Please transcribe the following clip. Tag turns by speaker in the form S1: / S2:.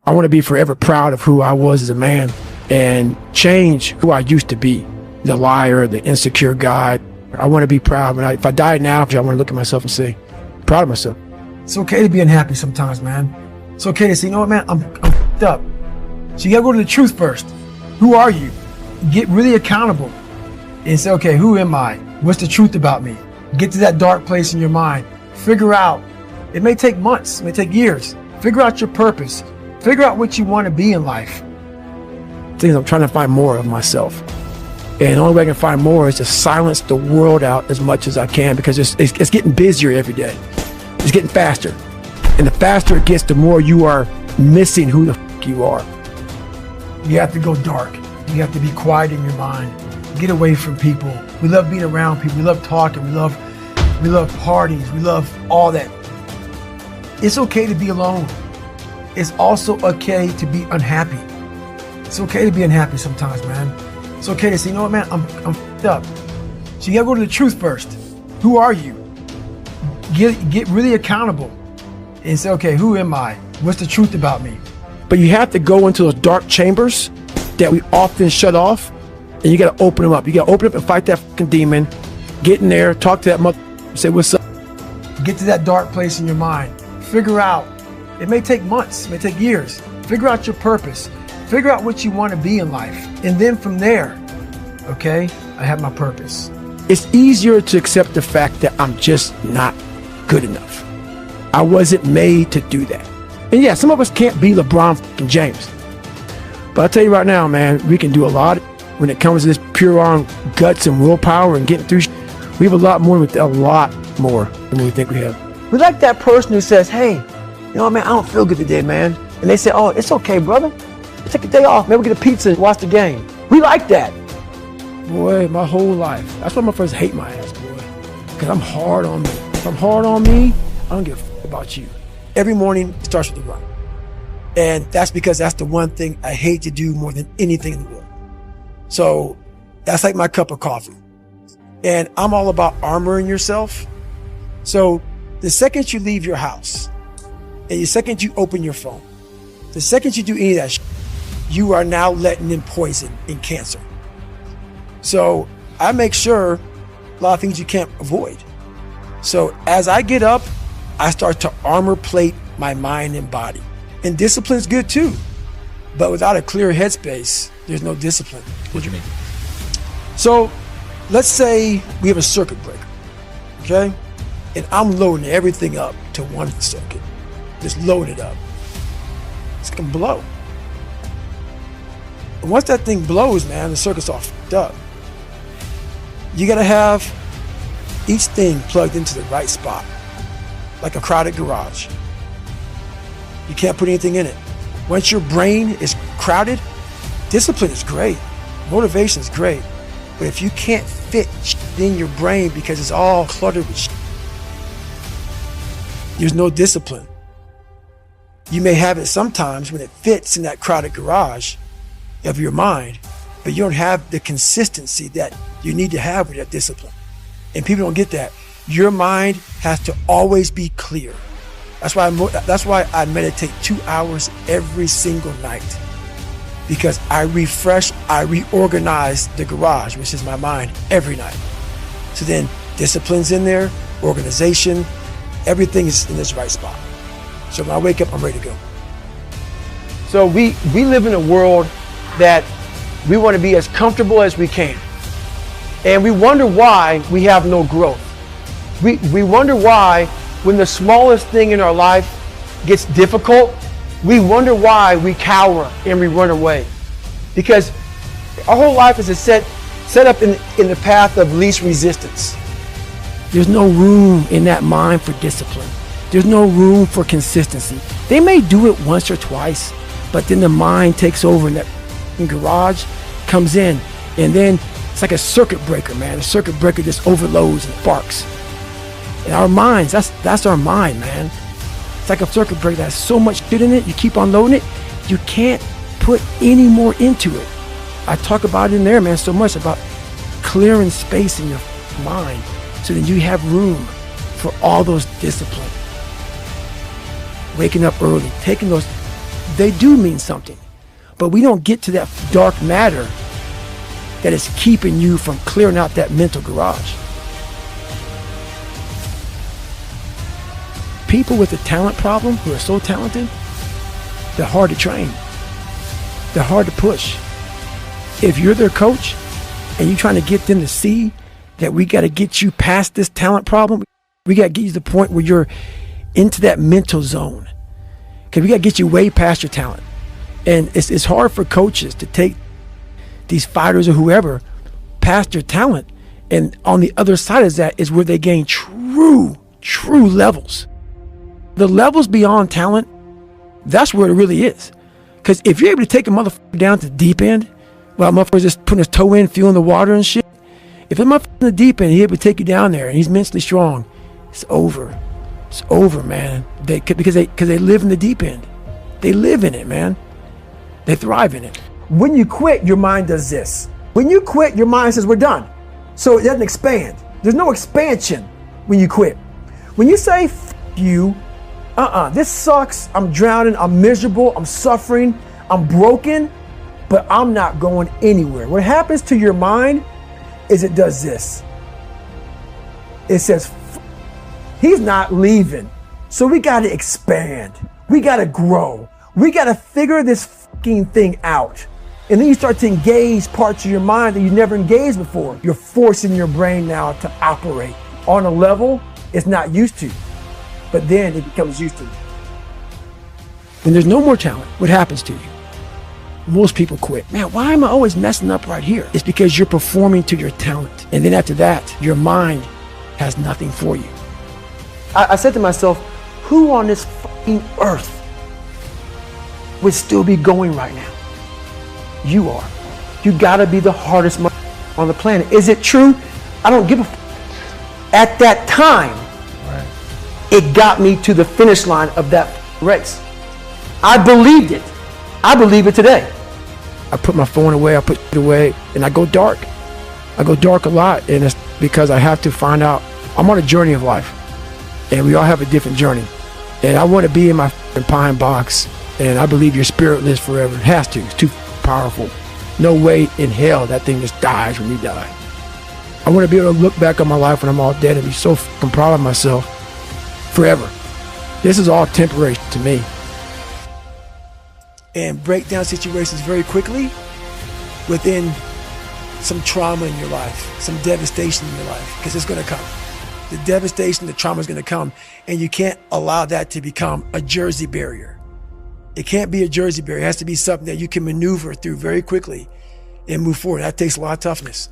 S1: I want to be forever proud of who I was as a man and change who I used to be, the liar, the insecure guy. I want to be proud. If I died now, I want to look at myself and say, proud of myself. It's okay to be unhappy sometimes, man. It's okay to say, you know what, man, I'm f***ed up. So you got to go to the truth first. Who are you? Get really accountable and say, okay, who am I? What's the truth about me? Get to that dark place in your mind. Figure out. It may take months, it may take years. Figure out your purpose. Figure out what you want to be in life. Things I'm trying to find more of myself. And the only way I can find more is to silence the world out as much as I can, because it's getting busier every day. It's getting faster. And the faster it gets, the more you are missing who the f*** you are. You have to go dark. You have to be quiet in your mind. Get away from people. We love being around people. We love talking. We love parties. We love all that. It's okay to be alone. It's also okay to be unhappy. It's okay to be unhappy sometimes, man. It's okay to say, you know what, man, I'm f***ed up. So you gotta go to the truth first. Who are you? Get really accountable and say, okay, who am I? What's the truth about me? But you have to go into those dark chambers that we often shut off, and you gotta open them up. You gotta open up and fight that fucking demon. Get in there, talk to that mother, say, what's up? Get to that dark place in your mind. Figure out. It may take months, it may take years. Figure out your purpose. Figure out what you want to be in life. And then from there, okay, I have my purpose. It's easier to accept the fact that I'm just not good enough. I wasn't made to do that. And yeah, some of us can't be LeBron fucking James. But I'll tell you right now, man, we can do a lot when it comes to this pure on guts and willpower and getting through. We have a lot more than we think we have. We like that person who says, hey, you know what, man, I don't feel good today, man. And they say, oh, it's okay, brother. Take a day off, maybe get a pizza and watch the game. We like that. Boy, my whole life. That's why my friends hate my ass, boy. Because I'm hard on me. If I'm hard on me, I don't give a f about you. Every morning, it starts with a run. And that's because that's the one thing I hate to do more than anything in the world. So that's like my cup of coffee. And I'm all about armoring yourself. So the second you leave your house, and the second you open your phone, the second you do any of that shit, you are now letting in poison and cancer. So I make sure a lot of things you can't avoid. So as I get up, I start to armor plate my mind and body. And discipline is good too. But without a clear headspace, there's no discipline.
S2: What do you mean?
S1: So let's say we have a circuit breaker, okay? And I'm loading everything up to one circuit. Just load it up. It's gonna blow. And once that thing blows, man, the circuit's all fucked up. You gotta have each thing plugged into the right spot, like a crowded garage. You can't put anything in it. Once your brain is crowded, discipline is great, motivation is great, but if you can't fit in your brain because it's all cluttered with there's no discipline. You may have it sometimes when it fits in that crowded garage of your mind, but you don't have the consistency that you need to have with that discipline. And people don't get that. Your mind has to always be clear. That's why I meditate 2 hours every single night, because I reorganize the garage, which is my mind, every night. So then discipline's in there, organization, everything is in this right spot. So when I wake up, I'm ready to go. So we live in a world that we want to be as comfortable as we can. And we wonder why we have no growth. We wonder why when the smallest thing in our life gets difficult, we wonder why we cower and we run away. Because our whole life is set up in the path of least resistance. There's no room in that mind for discipline. There's no room for consistency. They may do it once or twice, but then the mind takes over and that garage comes in, and then it's like a circuit breaker, man. The circuit breaker just overloads and sparks. And our minds, that's our mind, man. It's like a circuit breaker that has so much shit in it, you keep on loading it, you can't put any more into it. I talk about it in there, man, so much about clearing space in your mind so that you have room for all those disciplines. Waking up early, taking those They do mean something, but we don't get to that dark matter that is keeping you from clearing out that mental garage. People with a talent problem who are so talented, they're hard to train. They're hard to push. If you're their coach and you're trying to get them to see that we got to get you past this talent problem, we got to get you to the point where you're into that mental zone. Because we got to get you way past your talent. And it's hard for coaches to take these fighters or whoever past their talent. And on the other side of that is where they gain true levels. The levels beyond talent, that's where it really is. Because if you're able to take a motherfucker down to the deep end, while a motherfucker's just putting his toe in, feeling the water and shit, if a motherfucker in the deep end, he's able to take you down there and he's mentally strong, it's over. It's over, man. Because they live in the deep end. They live in it, man. They thrive in it. When you quit, your mind does this. When you quit, your mind says, we're done. So it doesn't expand. There's no expansion when you quit. When you say, F you, this sucks, I'm drowning, I'm miserable, I'm suffering, I'm broken, but I'm not going anywhere. What happens to your mind is it does this. It says, he's not leaving. So we got to expand. We got to grow. We got to figure this fucking thing out. And then you start to engage parts of your mind that you never engaged before. You're forcing your brain now to operate on a level it's not used to. But then it becomes used to. When there's no more talent, what happens to you? Most people quit. Man, why am I always messing up right here? It's because you're performing to your talent. And then after that, your mind has nothing for you. I said to myself, who on this fucking earth would still be going right now? You are. You gotta be the hardest on the planet. Is it true? I don't give a f. At that time, it got me to the finish line of that race. I believed it. I believe it today. I put my phone away, I put it away, and I go dark. I go dark a lot, and it's because I have to find out. I'm on a journey of life, and we all have a different journey. And I want to be in my pine box, and I believe your spirit lives forever. It has to. It's too powerful. No way in hell that thing just dies when you die. I want to be able to look back on my life when I'm all dead and be so fucking proud of myself forever. This is all temporary to me. And break down situations very quickly within some trauma in your life, some devastation in your life, because it's going to come. The devastation, the trauma is going to come, and you can't allow that to become a Jersey barrier. It can't be a Jersey barrier. It has to be something that you can maneuver through very quickly and move forward. That takes a lot of toughness.